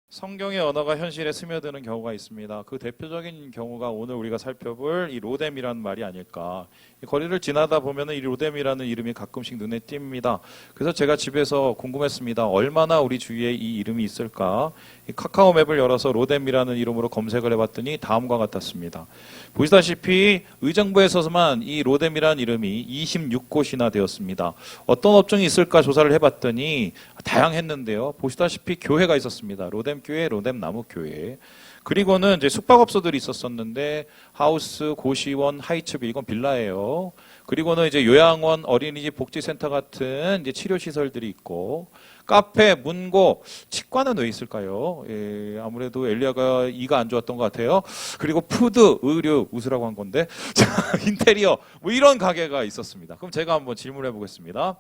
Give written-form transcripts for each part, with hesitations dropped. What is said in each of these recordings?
성경의 언어가 현실에 스며드는 경우가 있습니다. 그 대표적인 경우가 오늘 우리가 살펴볼 이 로뎀이라는 말이 아닐까. 이 거리를 지나다 보면은 이 로뎀이라는 이름이 가끔씩 눈에 띕니다. 그래서 제가 집에서 궁금했습니다. 얼마나 우리 주위에 이 이름이 있을까? 이 카카오 맵을 열어서 로뎀이라는 이름으로 검색을 해봤더니 다음과 같았습니다. 보시다시피 의정부에서만 이 로뎀이라는 이름이 26곳이나 되었습니다. 어떤 업종이 있을까 조사를 해봤더니 다양했는데요. 보시다시피 교회가 있었습니다. 로뎀교회, 로뎀나무교회. 그리고는 이제 숙박업소들이 있었었는데 하우스, 고시원, 하이츠비 이건 빌라예요. 그리고는 이제 요양원, 어린이집, 복지센터 같은 이제 치료시설들이 있고 카페, 문고, 치과는 왜 있을까요? 예, 아무래도 엘리야가 이가 안 좋았던 것 같아요. 그리고 푸드, 의류, 웃으라고 한 건데 인테리어 뭐 이런 가게가 있었습니다. 그럼 제가 한번 질문해 보겠습니다.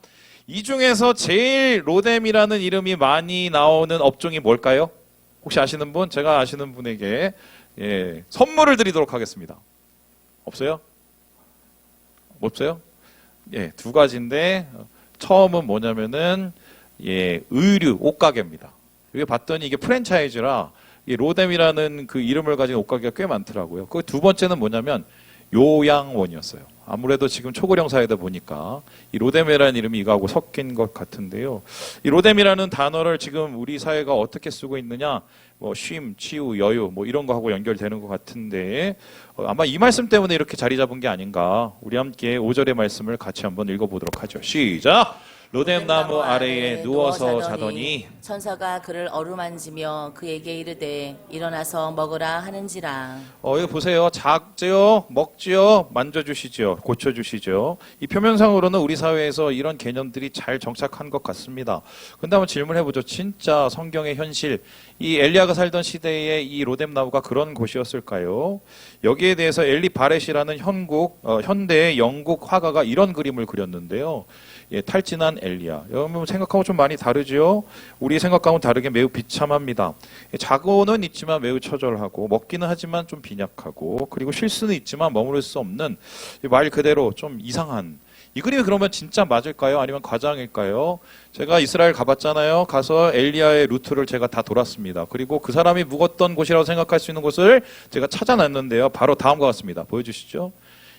이 중에서 제일 로뎀이라는 이름이 많이 나오는 업종이 뭘까요? 혹시 아시는 분? 제가 아시는 분에게 선물을 드리도록 하겠습니다. 없어요? 없어요? 예, 두 가지인데 처음은 뭐냐면은 의류 옷가게입니다. 여기 봤더니 이게 프랜차이즈라 이 로뎀이라는 그 이름을 가진 옷가게가 꽤 많더라고요. 그 두 번째는 뭐냐면 요양원이었어요. 아무래도 지금 초고령 사회다 보니까 이 로뎀이라는 이름이 이거하고 섞인 것 같은데요. 이 로뎀이라는 단어를 지금 우리 사회가 어떻게 쓰고 있느냐, 뭐 쉼, 치유, 여유, 뭐 이런 거하고 연결되는 것 같은데 아마 이 말씀 때문에 이렇게 자리 잡은 게 아닌가. 우리 함께 5절의 말씀을 같이 한번 읽어보도록 하죠. 시작! 로뎀나무 아래에 누워서 자더니 천사가 그를 어루만지며 그에게 이르되 일어나서 먹으라 하는지라. 이거 보세요. 작지요, 먹지요, 만져주시죠, 고쳐주시죠. 이 표면상으로는 우리 사회에서 이런 개념들이 잘 정착한 것 같습니다. 근데 한번 질문해보죠. 진짜 성경의 현실, 이 엘리야가 살던 시대에 이 로뎀나무가 그런 곳이었을까요? 여기에 대해서 엘리 바렛이라는 현대 영국 화가가 이런 그림을 그렸는데요. 탈진한 엘리야. 여러분 생각하고 좀 많이 다르죠? 우리 생각하고는 다르게 매우 비참합니다. 자고는 있지만 매우 처절하고 먹기는 하지만 좀 빈약하고 그리고 실수는 있지만 머무를 수 없는 말 그대로 좀 이상한 이 그림이 그러면 진짜 맞을까요? 아니면 과장일까요? 제가 이스라엘 가봤잖아요. 가서 엘리야의 루트를 제가 다 돌았습니다. 그리고 그 사람이 묵었던 곳이라고 생각할 수 있는 곳을 제가 찾아놨는데요. 바로 다음과 같습니다. 보여주시죠.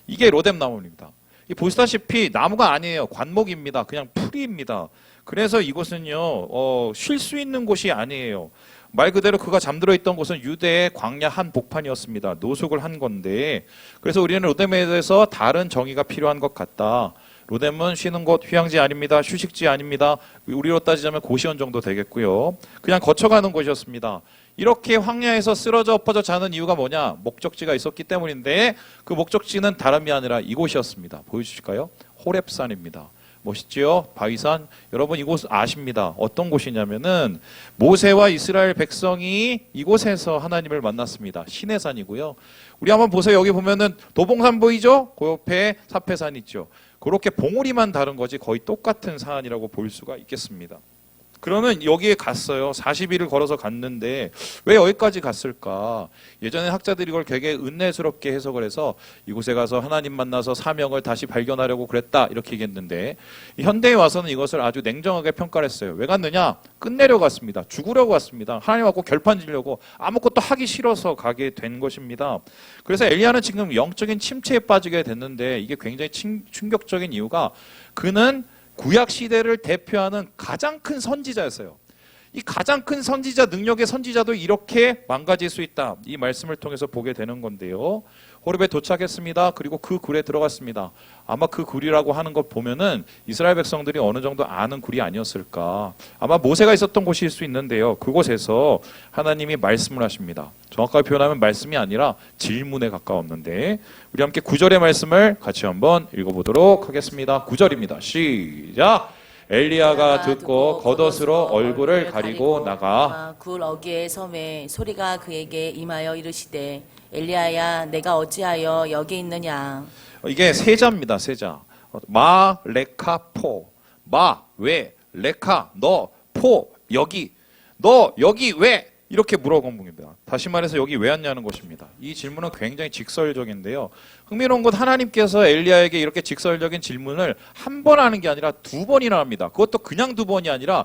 이게 로뎀나무입니다. 보시다시피 나무가 아니에요. 관목입니다. 그냥 풀이입니다. 그래서 이곳은요, 쉴 수 있는 곳이 아니에요. 말 그대로 그가 잠들어 있던 곳은 유대의 광야 한 복판이었습니다. 노숙을 한 건데, 그래서 우리는 로뎀에 대해서 다른 정의가 필요한 것 같다. 로뎀은 쉬는 곳, 휴양지 아닙니다. 휴식지 아닙니다. 우리로 따지자면 고시원 정도 되겠고요. 그냥 거쳐가는 곳이었습니다. 이렇게 황야에서 쓰러져 엎어져 자는 이유가 뭐냐? 목적지가 있었기 때문인데 그 목적지는 다름이 아니라 이곳이었습니다. 보여주실까요? 호렙산입니다. 멋있지요? 바위산. 여러분 이곳 아십니다. 어떤 곳이냐면은 모세와 이스라엘 백성이 이곳에서 하나님을 만났습니다. 시내산이고요. 우리 한번 보세요. 여기 보면은 도봉산 보이죠? 그 옆에 사패산 있죠. 그렇게 봉우리만 다른 거지 거의 똑같은 산이라고 볼 수가 있겠습니다. 그러면 여기에 갔어요. 40일을 걸어서 갔는데 왜 여기까지 갔을까? 예전에 학자들이 이걸 되게 은혜스럽게 해석을 해서 이곳에 가서 하나님 만나서 사명을 다시 발견하려고 그랬다 이렇게 얘기했는데 현대에 와서는 이것을 아주 냉정하게 평가를 했어요. 왜 갔느냐? 끝내려고 갔습니다. 죽으려고 갔습니다. 하나님하고 결판 지려고 아무것도 하기 싫어서 가게 된 것입니다. 그래서 엘리야는 지금 영적인 침체에 빠지게 됐는데 이게 굉장히 충격적인 이유가 그는 구약 시대를 대표하는 가장 큰 선지자였어요. 이 가장 큰 선지자, 능력의 선지자도 이렇게 망가질 수 있다. 이 말씀을 통해서 보게 되는 건데요. 호렙에 도착했습니다. 그리고 그 굴에 들어갔습니다. 아마 그 굴이라고 하는 것 보면은 이스라엘 백성들이 어느 정도 아는 굴이 아니었을까. 아마 모세가 있었던 곳일 수 있는데요. 그곳에서 하나님이 말씀을 하십니다. 정확하게 표현하면 말씀이 아니라 질문에 가까웠는데 우리 함께 9절의 말씀을 같이 한번 읽어보도록 하겠습니다. 9절입니다. 시작! 엘리야가 듣고 겉옷으로 얼굴을 가리고 나가 굴 어귀에 섬에 소리가 그에게 임하여 이르시되 엘리야야 내가 어찌하여 여기 있느냐. 이게 세자입니다. 세자. 마, 레카, 포. 마, 왜, 레카, 너, 포, 여기. 너 여기 왜? 이렇게 물어본 겁니다. 다시 말해서 여기 왜 왔냐는 것입니다. 이 질문은 굉장히 직설적인데요. 흥미로운 건 하나님께서 엘리야에게 이렇게 직설적인 질문을 한 번 하는 게 아니라 두 번이나 합니다. 그것도 그냥 두 번이 아니라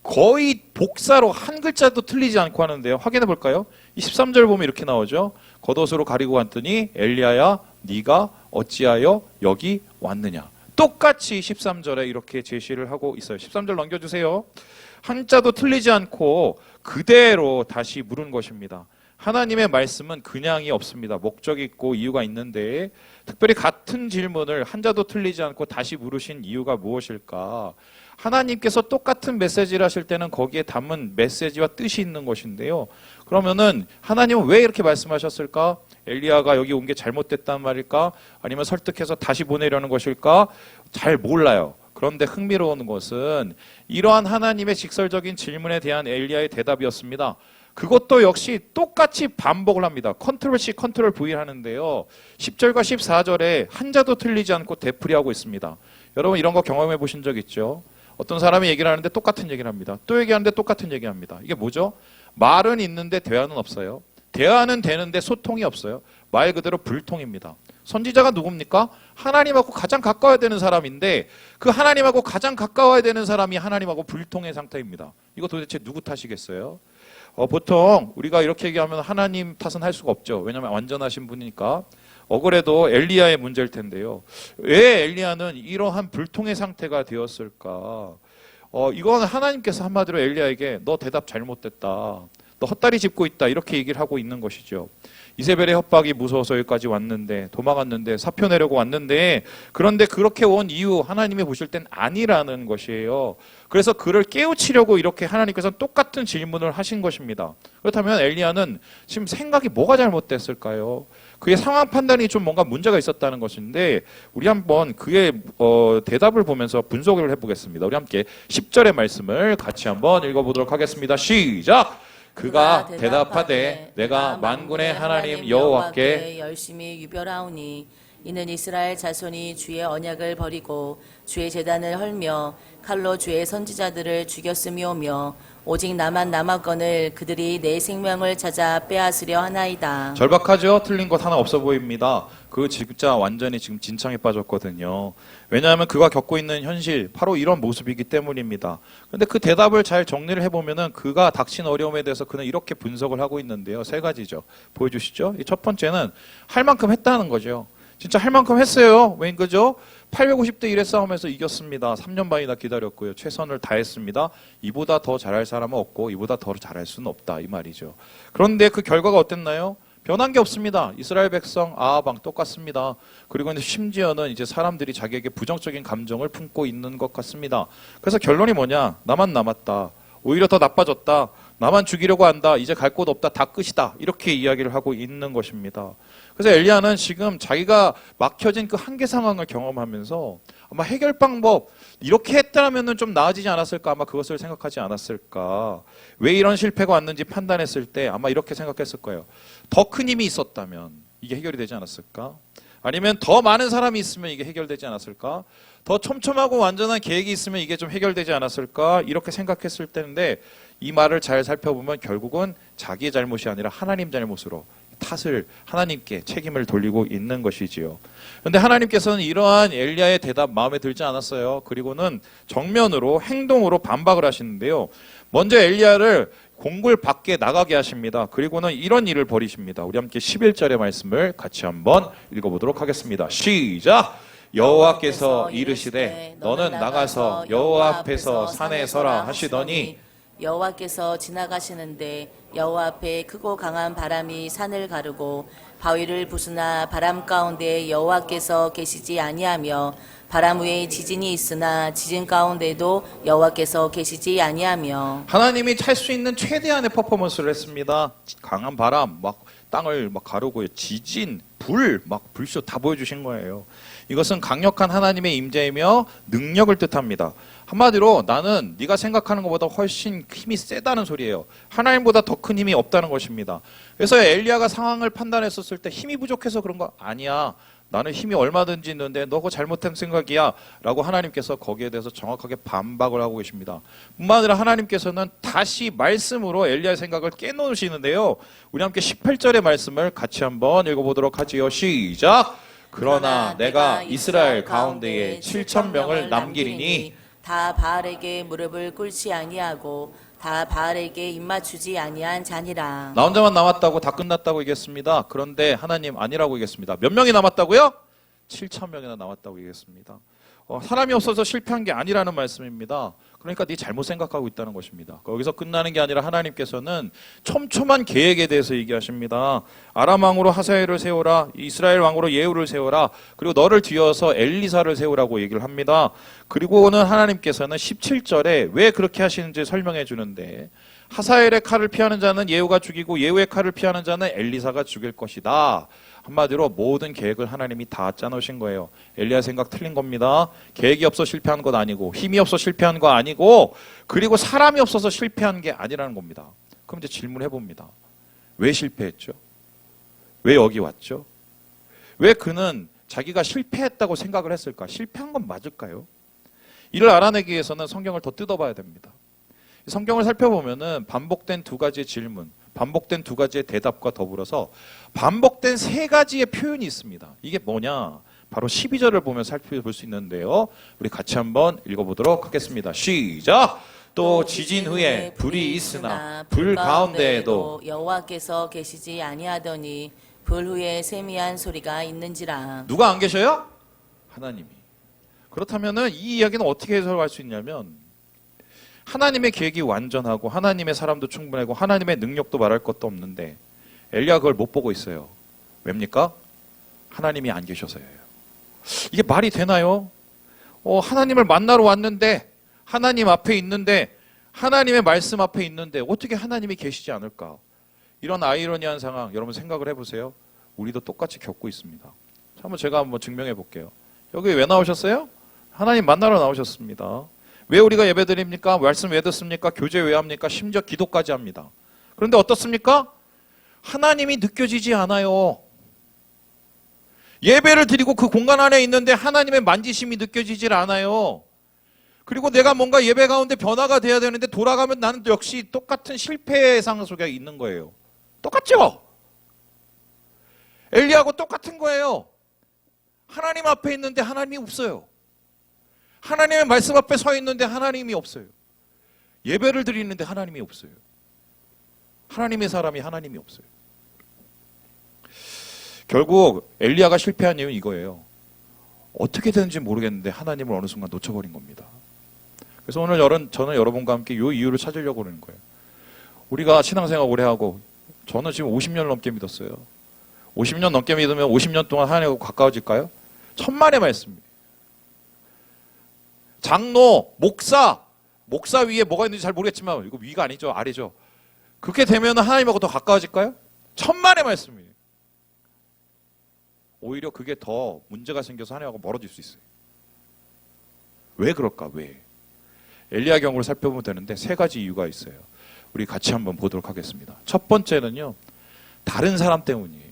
거의 복사로 한 글자도 틀리지 않고 하는데요. 확인해 볼까요? 이 13절 보면 이렇게 나오죠. 겉옷으로 가리고 왔더니 엘리야야 네가 어찌하여 여기 왔느냐. 똑같이 13절에 이렇게 제시를 하고 있어요. 13절 넘겨주세요. 한자도 틀리지 않고 그대로 다시 물은 것입니다. 하나님의 말씀은 그냥이 없습니다. 목적이 있고 이유가 있는데 특별히 같은 질문을 한자도 틀리지 않고 다시 물으신 이유가 무엇일까? 하나님께서 똑같은 메시지를 하실 때는 거기에 담은 메시지와 뜻이 있는 것인데요. 그러면은 하나님은 왜 이렇게 말씀하셨을까? 엘리야가 여기 온 게 잘못됐단 말일까? 아니면 설득해서 다시 보내려는 것일까? 잘 몰라요. 그런데 흥미로운 것은 이러한 하나님의 직설적인 질문에 대한 엘리야의 대답이었습니다. 그것도 역시 똑같이 반복을 합니다. 컨트롤 C, 컨트롤 V 하는데요. 10절과 14절에 한자도 틀리지 않고 되풀이하고 있습니다. 여러분 이런 거 경험해 보신 적 있죠? 어떤 사람이 얘기를 하는데 똑같은 얘기를 합니다. 또 얘기하는데 똑같은 얘기를 합니다. 이게 뭐죠? 말은 있는데 대화는 없어요. 대화는 되는데 소통이 없어요. 말 그대로 불통입니다. 선지자가 누굽니까? 하나님하고 가장 가까워야 되는 사람인데 그 하나님하고 가장 가까워야 되는 사람이 하나님하고 불통의 상태입니다. 이거 도대체 누구 탓이겠어요? 보통 우리가 이렇게 얘기하면 하나님 탓은 할 수가 없죠. 왜냐하면 완전하신 분이니까. 억울해도 엘리야의 문제일 텐데요. 왜 엘리야는 이러한 불통의 상태가 되었을까? 이건 하나님께서 한마디로 엘리야에게 너 대답 잘못됐다. 너 헛다리 짚고 있다. 이렇게 얘기를 하고 있는 것이죠. 이세벨의 협박이 무서워서 여기까지 왔는데 도망갔는데 사표 내려고 왔는데 그런데 그렇게 온 이유 하나님이 보실 땐 아니라는 것이에요. 그래서 그를 깨우치려고 이렇게 하나님께서 똑같은 질문을 하신 것입니다. 그렇다면 엘리야는 지금 생각이 뭐가 잘못됐을까요? 그의 상황 판단이 좀 뭔가 문제가 있었다는 것인데 우리 한번 그의 대답을 보면서 분석을 해보겠습니다. 우리 함께 10절의 말씀을 같이 한번 읽어보도록 하겠습니다. 시작! 그가 대답하되 내가 만군의 하나님 여호와께 열심히 유별하오니 이는 이스라엘 자손이 주의 언약을 버리고 주의 제단을 헐며 칼로 주의 선지자들을 죽였음이오며 오직 나만 남았거늘 그들이 내 생명을 찾아 빼앗으려 하나이다. 절박하죠? 틀린 것 하나 없어 보입니다. 그 진짜 완전히 지금 진창에 빠졌거든요. 왜냐하면 그가 겪고 있는 현실 바로 이런 모습이기 때문입니다. 그런데 그 대답을 잘 정리를 해보면은 그가 닥친 어려움에 대해서 그는 이렇게 분석을 하고 있는데요. 세 가지죠. 보여주시죠. 첫 번째는 할 만큼 했다는 거죠. 진짜 할 만큼 했어요. 왜 그죠? 850대 1의 싸움에서 이겼습니다. 3년 반이나 기다렸고요. 최선을 다했습니다. 이보다 더 잘할 사람은 없고 이보다 더 잘할 수는 없다. 이 말이죠. 그런데 그 결과가 어땠나요? 변한 게 없습니다. 이스라엘 백성 아하방 똑같습니다. 그리고 심지어는 이제 사람들이 자기에게 부정적인 감정을 품고 있는 것 같습니다. 그래서 결론이 뭐냐? 나만 남았다. 오히려 더 나빠졌다. 나만 죽이려고 한다. 이제 갈 곳 없다. 다 끝이다. 이렇게 이야기를 하고 있는 것입니다. 그래서 엘리야는 지금 자기가 막혀진 그 한계 상황을 경험하면서 아마 해결 방법 이렇게 했다면 좀 나아지지 않았을까? 아마 그것을 생각하지 않았을까? 왜 이런 실패가 왔는지 판단했을 때 아마 이렇게 생각했을 거예요. 더 큰 힘이 있었다면 이게 해결이 되지 않았을까? 아니면 더 많은 사람이 있으면 이게 해결되지 않았을까? 더 촘촘하고 완전한 계획이 있으면 이게 좀 해결되지 않았을까? 이렇게 생각했을 때인데 이 말을 잘 살펴보면 결국은 자기의 잘못이 아니라 하나님 잘못으로 탓을 하나님께 책임을 돌리고 있는 것이지요. 그런데 하나님께서는 이러한 엘리야의 대답 마음에 들지 않았어요. 그리고는 정면으로 행동으로 반박을 하시는데요. 먼저 엘리야를 공굴 밖에 나가게 하십니다. 그리고는 이런 일을 벌이십니다. 우리 함께 11절의 말씀을 같이 한번 읽어보도록 하겠습니다. 시작! 여호와께서 이르시되 너는 나가서 여호와 앞에서 산에 서라 하시더니 여호와께서 지나가시는데 여호와 앞에 크고 강한 바람이 산을 가르고 바위를 부수나 바람 가운데 여호와께서 계시지 아니하며 바람 위에 지진이 있으나 지진 가운데도 여호와께서 계시지 아니하며 하나님이 할 수 있는 최대한의 퍼포먼스를 했습니다. 강한 바람, 막 땅을 막 가르고요. 지진, 불, 막 불쇼 다 보여주신 거예요. 이것은 강력한 하나님의 임재이며 능력을 뜻합니다. 한마디로 나는 네가 생각하는 것보다 훨씬 힘이 세다는 소리예요. 하나님보다 더 큰 힘이 없다는 것입니다. 그래서 엘리야가 상황을 판단했었을 때 힘이 부족해서 그런 거 아니야. 나는 힘이 얼마든지 있는데 너 그거 잘못된 생각이야 라고 하나님께서 거기에 대해서 정확하게 반박을 하고 계십니다. 뿐만 아니라 하나님께서는 다시 말씀으로 엘리야의 생각을 깨놓으시는데요. 우리 함께 18절의 말씀을 같이 한번 읽어보도록 하지요. 시작! 그러나 내가 이스라엘 가운데에 7,000명을 남기리니 다 바알에게 무릎을 꿇지 아니하고 다 바알에게 입맞추지 아니한 자니라. 나 혼자만 남았다고 다 끝났다고 얘기했습니다. 그런데 하나님 아니라고 얘기했습니다. 몇 명이 남았다고요? 7천 명이나 남았다고 얘기했습니다. 사람이 없어서 실패한 게 아니라는 말씀입니다. 그러니까 네 잘못 생각하고 있다는 것입니다. 거기서 끝나는 게 아니라 하나님께서는 촘촘한 계획에 대해서 얘기하십니다. 아람 왕으로 하사엘을 세워라, 이스라엘 왕으로 예후를 세워라, 그리고 너를 뒤어서 엘리사를 세우라고 얘기를 합니다. 그리고는 하나님께서는 17절에 왜 그렇게 하시는지 설명해 주는데, 하사엘의 칼을 피하는 자는 예후가 죽이고 예후의 칼을 피하는 자는 엘리사가 죽일 것이다. 한마디로 모든 계획을 하나님이 다 짜놓으신 거예요. 엘리야 생각 틀린 겁니다. 계획이 없어 실패한 것 아니고, 힘이 없어 실패한 거 아니고, 그리고 사람이 없어서 실패한 게 아니라는 겁니다. 그럼 이제 질문해 봅니다. 왜 실패했죠? 왜 여기 왔죠? 왜 그는 자기가 실패했다고 생각을 했을까? 실패한 건 맞을까요? 이를 알아내기 위해서는 성경을 더 뜯어봐야 됩니다. 성경을 살펴보면은 반복된 두 가지의 질문, 반복된 두 가지의 대답과 더불어서 반복된 세 가지의 표현이 있습니다. 이게 뭐냐? 바로 12절을 보면 살펴볼 수 있는데요. 우리 같이 한번 읽어보도록 하겠습니다. 시작! 또 지진 후에 불이 있으나 불 가운데에도 여호와께서 계시지 아니하더니 불 후에 세미한 소리가 있는지라. 누가 안 계셔요? 하나님이. 그렇다면은 이 이야기는 어떻게 해석할 수 있냐면, 하나님의 계획이 완전하고 하나님의 사람도 충분하고 하나님의 능력도 말할 것도 없는데 엘리야가 그걸 못 보고 있어요. 왜입니까? 하나님이 안 계셔서예요. 이게 말이 되나요? 하나님을 만나러 왔는데, 하나님 앞에 있는데, 하나님의 말씀 앞에 있는데 어떻게 하나님이 계시지 않을까? 이런 아이러니한 상황 여러분 생각을 해보세요. 우리도 똑같이 겪고 있습니다. 제가 한번 증명해 볼게요. 여기 왜 나오셨어요? 하나님 만나러 나오셨습니다. 왜 우리가 예배드립니까? 말씀 왜 듣습니까? 교제 왜 합니까? 심지어 기도까지 합니다. 그런데 어떻습니까? 하나님이 느껴지지 않아요. 예배를 드리고 그 공간 안에 있는데 하나님의 만지심이 느껴지질 않아요. 그리고 내가 뭔가 예배 가운데 변화가 돼야 되는데 돌아가면 나는 역시 똑같은 실패의 상황 속에 있는 거예요. 똑같죠? 엘리야하고 똑같은 거예요. 하나님 앞에 있는데 하나님이 없어요. 하나님의 말씀 앞에 서 있는데 하나님이 없어요. 예배를 드리는데 하나님이 없어요. 하나님의 사람이 하나님이 없어요. 결국 엘리야가 실패한 이유는 이거예요. 어떻게 되는지 모르겠는데 하나님을 어느 순간 놓쳐버린 겁니다. 그래서 오늘 저는 여러분과 함께 이 이유를 찾으려고 그러는 거예요. 우리가 신앙생활 오래 하고, 저는 지금 50년 넘게 믿었어요. 50년 넘게 믿으면 50년 동안 하나님과 가까워질까요? 천만의 말씀입니다. 장로, 목사 위에 뭐가 있는지 잘 모르겠지만, 이거 위가 아니죠, 아래죠. 그렇게 되면 하나님하고 더 가까워질까요? 천만의 말씀이에요. 오히려 그게 더 문제가 생겨서 하나님하고 멀어질 수 있어요. 왜 그럴까? 왜? 엘리야 경우를 살펴보면 되는데 세 가지 이유가 있어요. 우리 같이 한번 보도록 하겠습니다. 첫 번째는요, 다른 사람 때문이에요.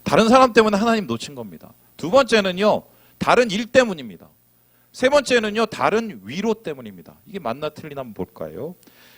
다른 사람 때문에 하나님 놓친 겁니다. 두 번째는요, 다른 일 때문입니다. 세 번째는요, 다른 위로 때문입니다. 이게 맞나 틀리나 한번 볼까요?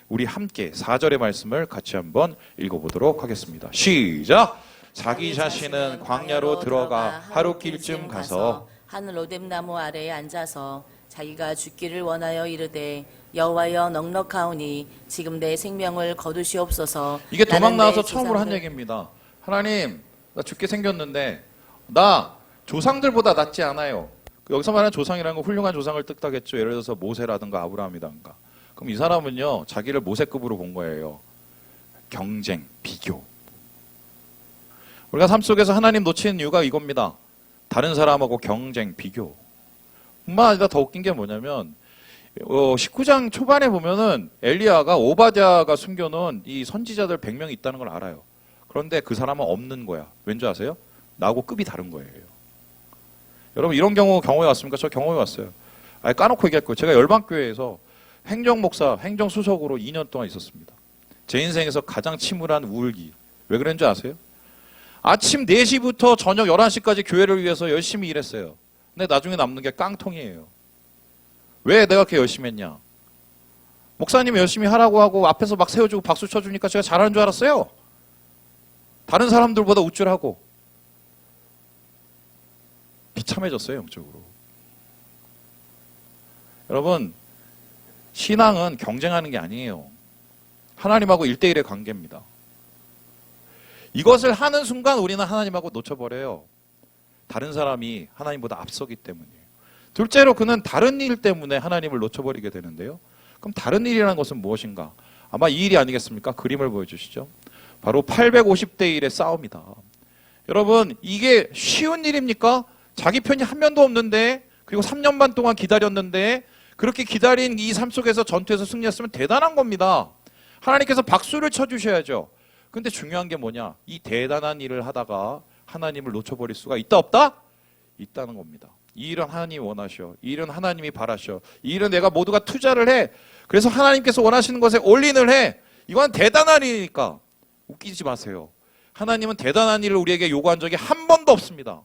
우리 함께 4절의 말씀을 같이 한번 읽어보도록 하겠습니다. 시작! 자기 자신은 광야로 들어가 하루길쯤 가서 한 로뎀나무 아래에 앉아서 자기가 죽기를 원하여 이르되 여호와여 넉넉하오니 지금 내 생명을 거두시옵소서. 이게 도망 나는 나와서 내 처음으로 한 조상들- 얘기입니다. 하나님, 나 죽게 생겼는데 나 조상들보다 낫지 않아요. 여기서 말하는 조상이라는 건 훌륭한 조상을 뜻하겠죠. 예를 들어서 모세라든가 아브라함이든가. 그럼 이 사람은요, 자기를 모세급으로 본 거예요. 경쟁, 비교. 우리가 삶 속에서 하나님 놓치는 이유가 이겁니다. 다른 사람하고 경쟁, 비교. 뿐만 아니라 더 웃긴 게 뭐냐면 19장 초반에 보면은 엘리야가 오바댜가 숨겨놓은 이 선지자들 100명이 있다는 걸 알아요. 그런데 그 사람은 없는 거야. 왠지 아세요? 나하고 급이 다른 거예요. 여러분 이런 경험에 왔습니까? 저 경험에 왔어요. 아예 까놓고 얘기할 거예요. 제가 열방교회에서 행정목사, 행정수석으로 2년 동안 있었습니다. 제 인생에서 가장 침울한 우울기. 왜 그랬는지 아세요? 아침 4시부터 저녁 11시까지 교회를 위해서 열심히 일했어요. 근데 나중에 남는 게 깡통이에요. 왜 내가 그렇게 열심히 했냐? 목사님이 열심히 하라고 하고 앞에서 막 세워주고 박수 쳐주니까 제가 잘하는 줄 알았어요. 다른 사람들보다 우쭐하고 비참해졌어요, 영적으로. 여러분, 신앙은 경쟁하는 게 아니에요. 하나님하고 1대1의 관계입니다. 이것을 하는 순간 우리는 하나님하고 놓쳐버려요. 다른 사람이 하나님보다 앞서기 때문이에요. 둘째로 그는 다른 일 때문에 하나님을 놓쳐버리게 되는데요. 그럼 다른 일이라는 것은 무엇인가? 아마 이 일이 아니겠습니까? 그림을 보여주시죠. 바로 850대 1의 싸움이다. 여러분, 이게 쉬운 일입니까? 자기 편이 한 면도 없는데, 그리고 3년 반 동안 기다렸는데, 그렇게 기다린 이 삶 속에서 전투에서 승리했으면 대단한 겁니다. 하나님께서 박수를 쳐주셔야죠. 근데 중요한 게 뭐냐? 이 대단한 일을 하다가 하나님을 놓쳐버릴 수가 있다 없다? 있다는 겁니다. 이 일은 하나님이 원하셔. 이 일은 하나님이 바라셔. 이 일은 내가 모두가 투자를 해. 그래서 하나님께서 원하시는 것에 올인을 해. 이건 대단한 일이니까 웃기지 마세요. 하나님은 대단한 일을 우리에게 요구한 적이 한 번도 없습니다.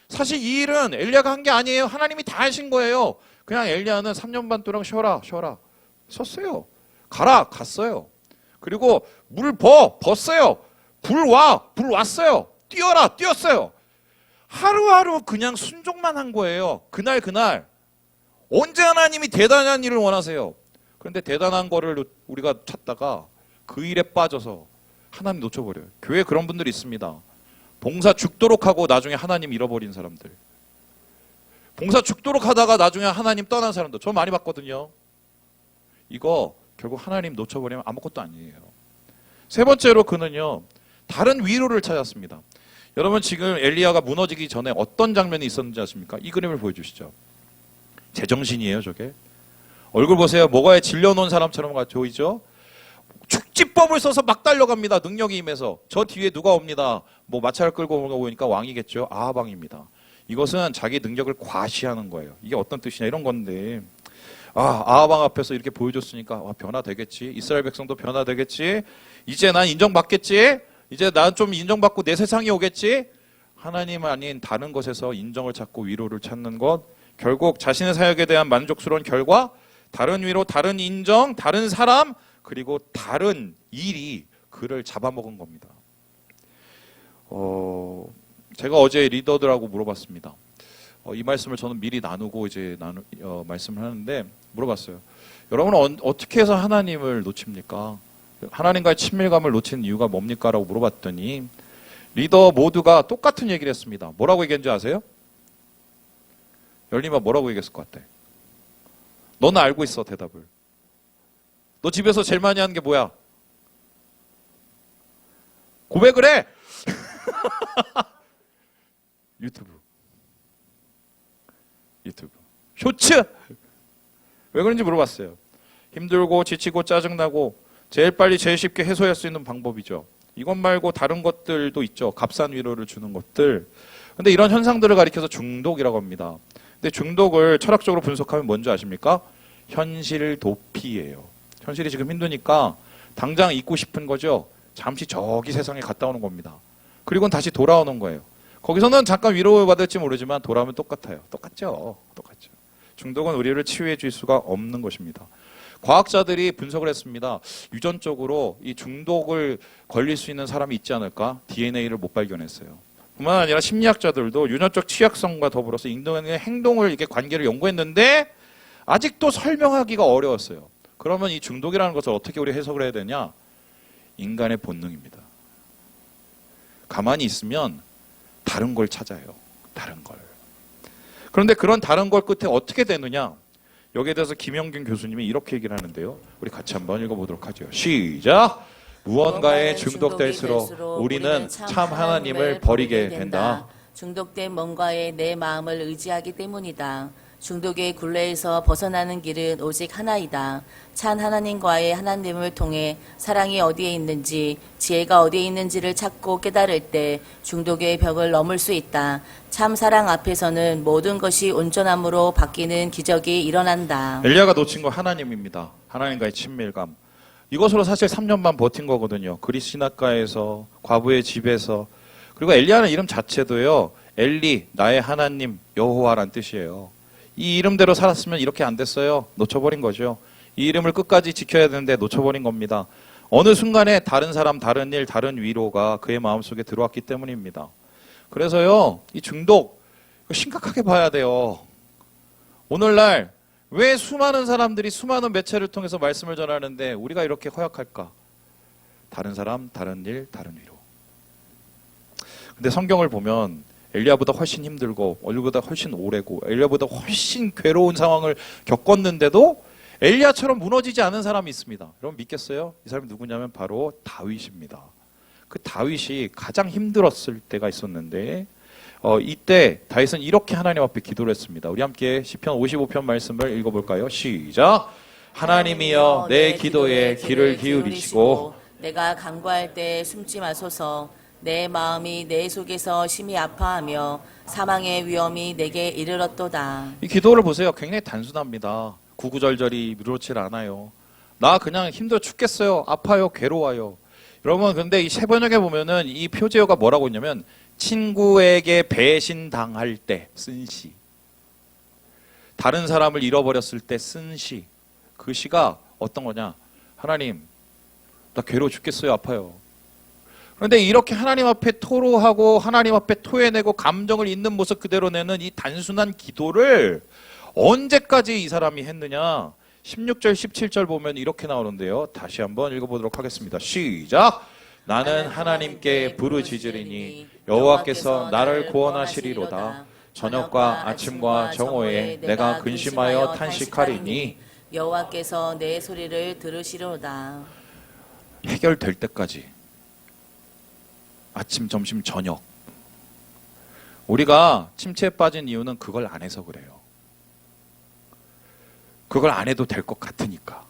사실 이 일은 엘리야가 한 게 아니에요. 하나님이 다 하신 거예요. 그냥 엘리야는 3년 반 동안 쉬어라. 쉬었어요. 가라. 갔어요. 그리고 물 벗어요. 불 왔어요. 뛰어라. 뛰었어요. 하루하루 그냥 순종만 한 거예요. 그날. 언제 하나님이 대단한 일을 원하세요? 그런데 대단한 거를 우리가 찾다가 그 일에 빠져서 하나님 놓쳐버려요. 교회에 그런 분들이 있습니다. 봉사 죽도록 하고 나중에 하나님 잃어버린 사람들. 봉사 죽도록 하다가 나중에 하나님 떠난 사람들. 저 많이 봤거든요. 이거 결국 하나님 놓쳐버리면 아무것도 아니에요. 세 번째로 그는요, 다른 위로를 찾았습니다. 여러분, 지금 엘리야가 무너지기 전에 어떤 장면이 있었는지 아십니까? 이 그림을 보여주시죠. 제정신이에요, 저게. 얼굴 보세요. 뭐가에 질려놓은 사람처럼 보이죠? 축지법을 써서 막 달려갑니다. 능력이 임해서. 저 뒤에 누가 옵니다. 뭐 마차를 끌고 오는 거 보니까 왕이겠죠. 아하방입니다. 이것은 자기 능력을 과시하는 거예요. 이게 어떤 뜻이냐 이런 건데, 아하방 앞에서 이렇게 보여줬으니까 변화되겠지. 이스라엘 백성도 변화되겠지. 이제 난 인정받겠지. 이제 난 좀 인정받고 내 세상이 오겠지. 하나님 아닌 다른 것에서 인정을 찾고 위로를 찾는 것, 결국 자신의 사역에 대한 만족스러운 결과, 다른 위로, 다른 인정, 다른 사람, 그리고 다른 일이 그를 잡아먹은 겁니다. 제가 어제 리더들하고 물어봤습니다. 이 말씀을 저는 미리 나누고 이제 말씀을 하는데 물어봤어요. 여러분은 어떻게 해서 하나님을 놓칩니까? 하나님과의 친밀감을 놓치는 이유가 뭡니까? 라고 물어봤더니 리더 모두가 똑같은 얘기를 했습니다. 뭐라고 얘기했는지 아세요? 열림아 뭐라고 얘기했을 것 같아? 너는 알고 있어 대답을. 너 집에서 제일 많이 하는 게 뭐야? 고백을 해! 유튜브. 쇼츠! 왜 그런지 물어봤어요. 힘들고 지치고 짜증나고 제일 빨리 제일 쉽게 해소할 수 있는 방법이죠. 이것 말고 다른 것들도 있죠. 값싼 위로를 주는 것들. 근데 이런 현상들을 가리켜서 중독이라고 합니다. 근데 중독을 철학적으로 분석하면 뭔지 아십니까? 현실 도피예요. 현실이 지금 힘드니까 당장 잊고 싶은 거죠. 잠시 저기 세상에 갔다 오는 겁니다. 그리고는 다시 돌아오는 거예요. 거기서는 잠깐 위로받을지 모르지만 돌아오면 똑같아요. 똑같죠. 중독은 우리를 치유해 줄 수가 없는 것입니다. 과학자들이 분석을 했습니다. 유전적으로 이 중독을 걸릴 수 있는 사람이 있지 않을까? DNA를 못 발견했어요. 뿐만 아니라 심리학자들도 유전적 취약성과 더불어서 인간의 행동을 이렇게 관계를 연구했는데 아직도 설명하기가 어려웠어요. 그러면 이 중독이라는 것을 어떻게 우리 해석을 해야 되냐? 인간의 본능입니다. 가만히 있으면 다른 걸 찾아요. 다른 걸. 그런데 그런 다른 걸 끝에 어떻게 되느냐? 여기에 대해서 김영균 교수님이 이렇게 얘기를 하는데요. 우리 같이 한번 읽어보도록 하죠. 시작! 무언가에 중독될수록 우리는 참 하나님을 버리게 된다. 중독된 뭔가에 내 마음을 의지하기 때문이다. 중독의 굴레에서 벗어나는 길은 오직 하나이다. 참 하나님과의 하나님을 통해 사랑이 어디에 있는지, 지혜가 어디에 있는지를 찾고 깨달을 때 중독의 벽을 넘을 수 있다. 참 사랑 앞에서는 모든 것이 온전함으로 바뀌는 기적이 일어난다. 엘리야가 놓친 거 하나님입니다. 하나님과의 친밀감. 이것으로 사실 3년 반 버틴 거거든요. 그리스 신학가에서, 과부의 집에서. 그리고 엘리야는 이름 자체도요. 엘리, 나의 하나님, 여호와란 뜻이에요. 이 이름대로 살았으면 이렇게 안 됐어요. 놓쳐버린 거죠. 이 이름을 끝까지 지켜야 되는데 놓쳐버린 겁니다. 어느 순간에 다른 사람, 다른 일, 다른 위로가 그의 마음속에 들어왔기 때문입니다. 그래서요, 이 중독 심각하게 봐야 돼요. 오늘날 왜 수많은 사람들이 수많은 매체를 통해서 말씀을 전하는데 우리가 이렇게 허약할까? 다른 사람, 다른 일, 다른 위로. 근데 성경을 보면 엘리야보다 훨씬 힘들고 엘리야보다 훨씬 오래고 엘리야보다 훨씬 괴로운 상황을 겪었는데도 엘리야처럼 무너지지 않은 사람이 있습니다. 여러분 믿겠어요? 이 사람이 누구냐면 바로 다윗입니다. 그 다윗이 가장 힘들었을 때가 있었는데 이때 다윗은 이렇게 하나님 앞에 기도를 했습니다. 우리 함께 시편 55편 말씀을 읽어볼까요? 시작! 하나님이여 내 기도에 귀를 기울이시고 내가 간구할 때 숨지 마소서. 내 마음이 내 속에서 심히 아파하며 사망의 위험이 내게 이르렀도다. 이 기도를 보세요. 굉장히 단순합니다. 구구절절이 그렇지 않아요. 나 그냥 힘들어 죽겠어요. 아파요. 괴로워요. 여러분 근데 이 세번역에 보면은 이 표제어가 뭐라고 있냐면 친구에게 배신당할 때 쓴 시, 다른 사람을 잃어버렸을 때 쓴 시, 그 시가 어떤 거냐? 하나님 나 괴로워 죽겠어요. 아파요. 그런데 이렇게 하나님 앞에 토로하고 하나님 앞에 토해내고 감정을 있는 모습 그대로 내는 이 단순한 기도를 언제까지 이 사람이 했느냐? 16절 17절 보면 이렇게 나오는데요. 다시 한번 읽어보도록 하겠습니다. 시작! 나는 하나님께 부르짖으리니 여호와께서 나를 구원하시리로다. 저녁과 아침과 정오에 내가 근심하여 탄식하리니 여호와께서 내 소리를 들으시리로다. 해결될 때까지 아침, 점심, 저녁. 우리가 침체에 빠진 이유는 그걸 안 해서 그래요. 그걸 안 해도 될 것 같으니까.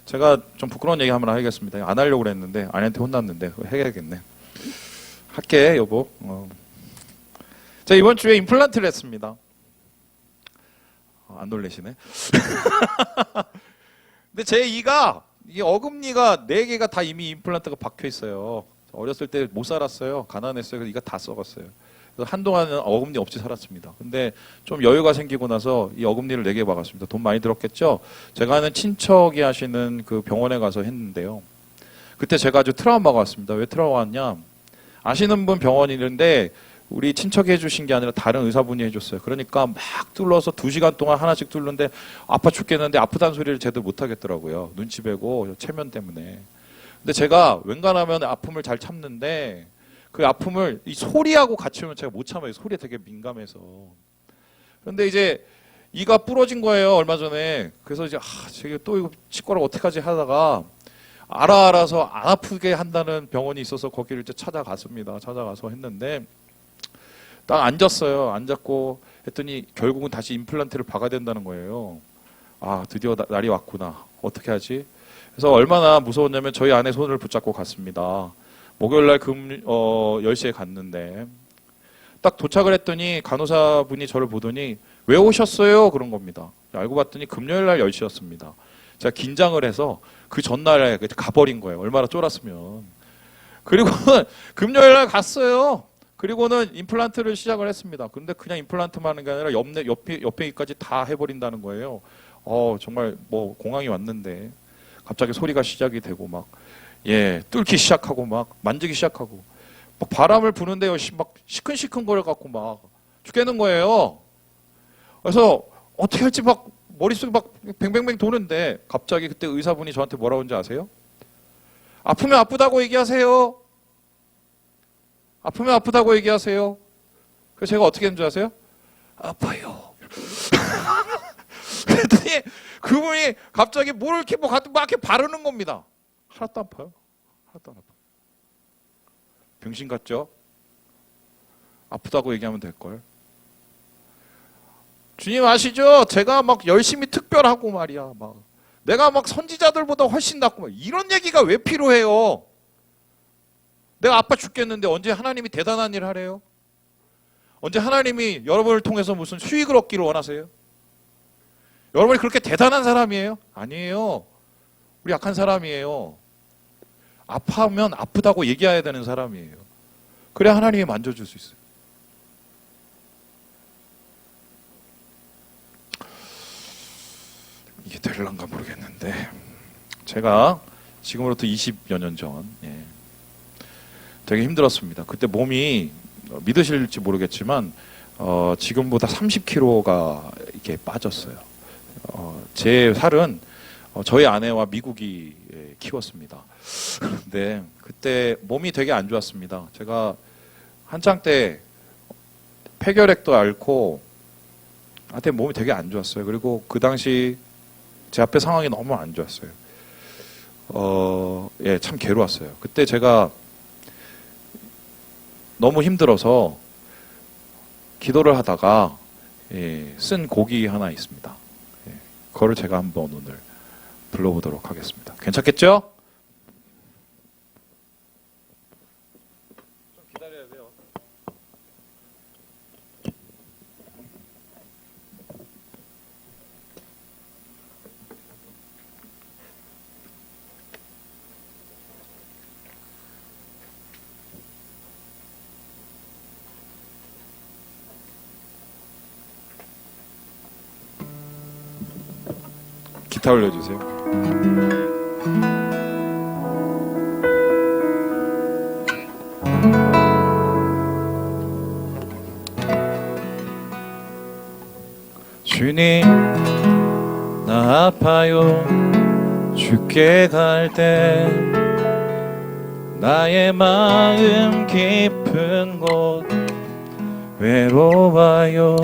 제가 좀 부끄러운 얘기 한번 하겠습니다. 안 하려고 그랬는데 아내한테 혼났는데 해야겠네. 할게 여보. 제가 이번 주에 임플란트를 했습니다. 안 놀래시네. 근데 제 이가 이 어금니가 4개가 다 이미 임플란트가 박혀 있어요. 어렸을 때 못 살았어요. 가난했어요. 그래서 이가 다 썩었어요. 그래서 한동안은 어금니 없이 살았습니다. 근데 좀 여유가 생기고 나서 이 어금니를 4개 박았습니다. 돈 많이 들었겠죠? 제가 아는 친척이 하시는 그 병원에 가서 했는데요. 그때 제가 아주 트라우마가 왔습니다. 왜 트라우마 왔냐? 아시는 분 병원이는데 우리 친척이 해주신 게 아니라 다른 의사분이 해줬어요. 그러니까 막 뚫러서 2시간 동안 하나씩 뚫는데 아파 죽겠는데 아프다는 소리를 제대로 못 하겠더라고요. 눈치 배고 체면 때문에. 근데 제가 웬간하면 아픔을 잘 참는데 그 아픔을 이 소리하고 같이 오면 제가 못 참아요. 소리에 되게 민감해서. 그런데 이제 이가 부러진 거예요. 얼마 전에. 그래서 이제 제가 또 이거 치과를 어떡하지 하다가 알아서 안 아프게 한다는 병원이 있어서 거기를 이제 찾아갔습니다. 찾아가서 했는데 딱 앉았어요. 앉았고 했더니 결국은 다시 임플란트를 박아야 된다는 거예요. 드디어 날이 왔구나. 어떻게 하지? 그래서 얼마나 무서웠냐면 저희 아내 손을 붙잡고 갔습니다. 목요일날 10시에 갔는데 딱 도착을 했더니 간호사분이 저를 보더니 왜 오셨어요? 그런 겁니다. 알고 봤더니 금요일날 10시였습니다. 제가 긴장을 해서 그 전날에 가버린 거예요. 얼마나 쫄았으면. 그리고는 금요일날 갔어요. 그리고는 임플란트를 시작을 했습니다. 근데 그냥 임플란트만 하는 게 아니라 옆에까지 다 해버린다는 거예요. 정말 뭐 공황이 왔는데 갑자기 소리가 시작이 되고 막 뚫기 시작하고 막 만지기 시작하고 막 바람을 부는데요. 막 시큰시큰 거려 갖고 막 죽겠는 거예요. 그래서 어떻게 할지 막 머릿속에 막 뱅뱅뱅 도는데 갑자기 그때 의사분이 저한테 뭐라고 하는지 아세요? 아프면 아프다고 얘기하세요. 아프면 아프다고 얘기하세요. 그래서 제가 어떻게 했는 줄 아세요? 아파요. 그랬더니 그분이 갑자기 뭘 이렇게 막 이렇게 바르는 겁니다. 하나도 안 아파요. 하나도 안 아파요. 병신 같죠? 아프다고 얘기하면 될걸. 주님 아시죠? 제가 막 열심히 특별하고 말이야. 막 내가 막 선지자들보다 훨씬 낫고 막 이런 얘기가 왜 필요해요? 내가 아파 죽겠는데 언제 하나님이 대단한 일을 하래요? 언제 하나님이 여러분을 통해서 무슨 수익을 얻기를 원하세요? 여러분이 그렇게 대단한 사람이에요? 아니에요. 우리 약한 사람이에요. 아파하면 아프다고 얘기해야 되는 사람이에요. 그래야 하나님이 만져줄 수 있어요. 이게 될란가 모르겠는데 제가 지금으로부터 20여 년 전 되게 힘들었습니다. 그때 몸이 믿으실지 모르겠지만 지금보다 30kg가 이렇게 빠졌어요. 제 살은 저희 아내와 미국이 키웠습니다. 그런데 그때 몸이 되게 안 좋았습니다. 제가 한창 때 폐결핵도 앓고 하여튼 몸이 되게 안 좋았어요. 그리고 그 당시 제 앞에 상황이 너무 안 좋았어요. 참 괴로웠어요. 그때 제가 너무 힘들어서 기도를 하다가 쓴 곡이 하나 있습니다. 그거를 제가 한번 오늘 불러보도록 하겠습니다. 괜찮겠죠? 좀 기다려야 돼요. 기타 올려주세요. 주님, 나 아파요. 죽게 갈 때 나의 마음 깊은 곳 외로워요.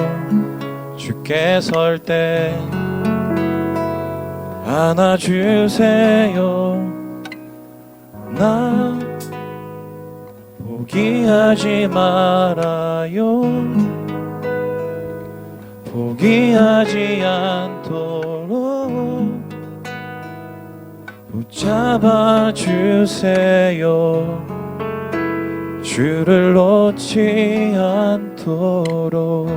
죽게 설 때 안아주세요. 나 포기하지 말아요. 포기하지 않도록 붙잡아 주세요. 주를 놓지 않도록.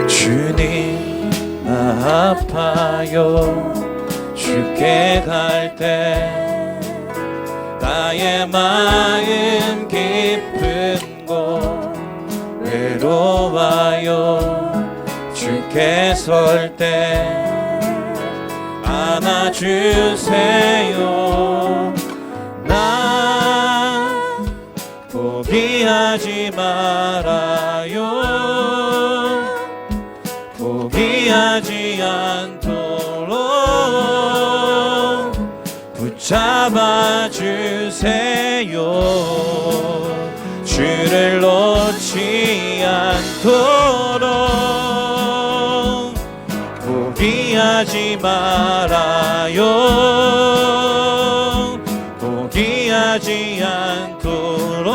주님, 나 아파요. 죽게 갈 때 나의 마음 깊은 곳 외로워요. 죽게 설 때 안아주세요. 나 포기하지 말아요. 포기하지 않도록 붙잡아 주세요. 주를 놓지 않도록 포기하지 말아요. 포기하지 않도록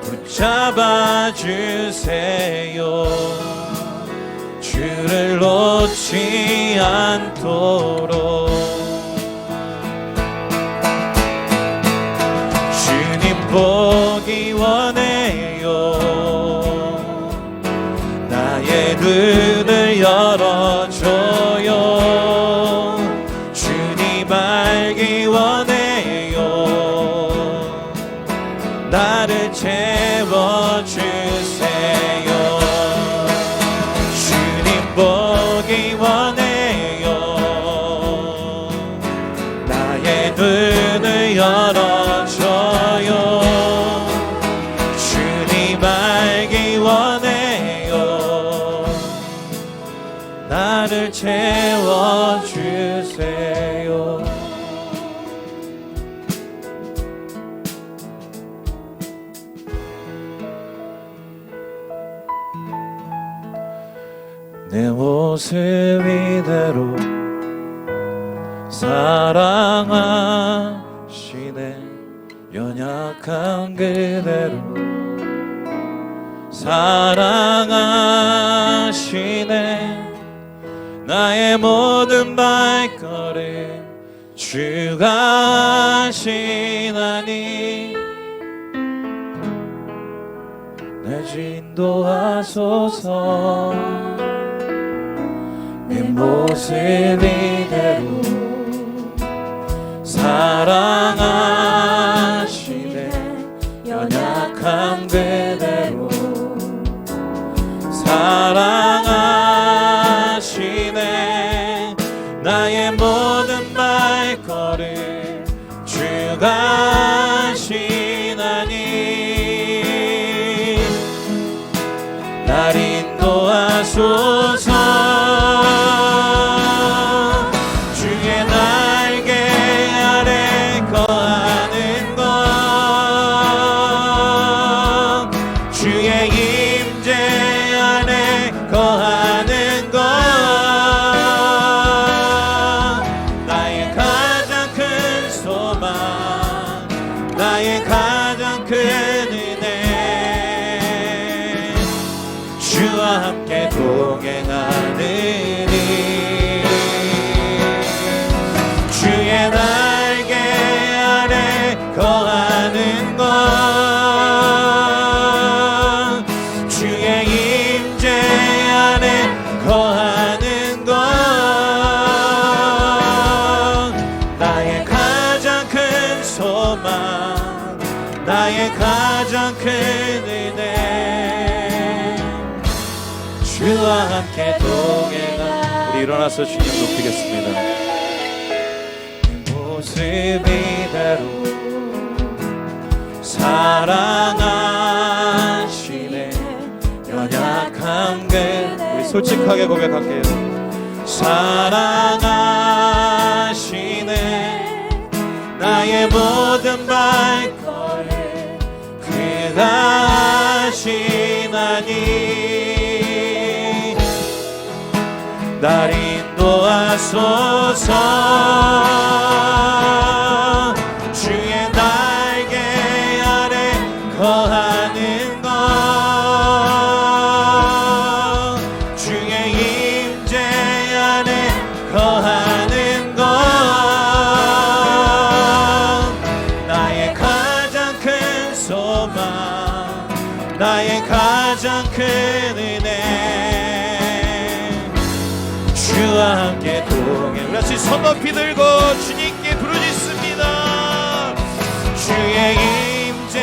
붙잡아 주세요. 주를 놓지 않도록. 주님 보기 원해요. 나의 눈을 열어줘요. 주님 알기 원해요. 나를 채워주세요. 주님 보기 원해요. 나의 눈을 열어줘요. 주님 알기 원해요. 나를 채워주세요. 내 모습 이대로 사랑하시네. 연약한 그대로 사랑하시네. 나의 모든 발걸음 주가 하시나니 날 인도하소서. 내 모습 이대로 사랑하시네. 연약한 그대로 사랑하시네. 인도하소서. 주의 날개 아래 거하는 것, 주의 임재 안에 거하는 것, 나의 가장 큰 소망, 나의 가장 큰 은혜, 주와 함께 동행하느니. 주의 날개 아래 거하는 것, 주의 임재 안에 거하는 것, 나의 가장 큰 소망, 나의 가장 큰 은혜, 주와 함께 동행하. 우리 일어나서 주님 높이겠습니다. 모습 이대로 사랑하시네. 연약한 그 우리 솔직하게 고백할게요. 사랑하시네. 나의 모든 발걸음 그가 하시나니 날 인도하소서. 주의 날개 아래 거하는 것, 주의 임재 안에 거하는 것, 나의 가장 큰 소망, 나의 가장 큰 은혜, 주와 함께 동행. 우리 같이 손 높이 들고 주님께 부르짖습니다. 주의 임재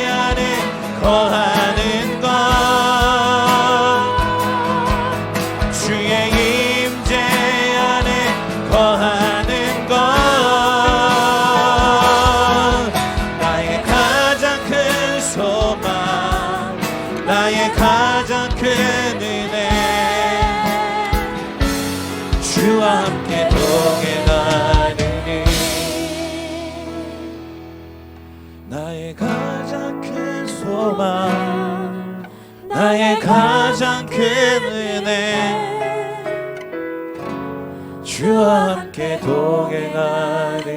안에 거하는 것, 주의 임재 안에 거하는 것, 나의 가장 큰 소망, 나의 가장 큰 은혜, 주와 함께 동행하느니. 나의 가장 큰 소망, 나의 가장 큰 은혜, 주와 함께 동행하느니.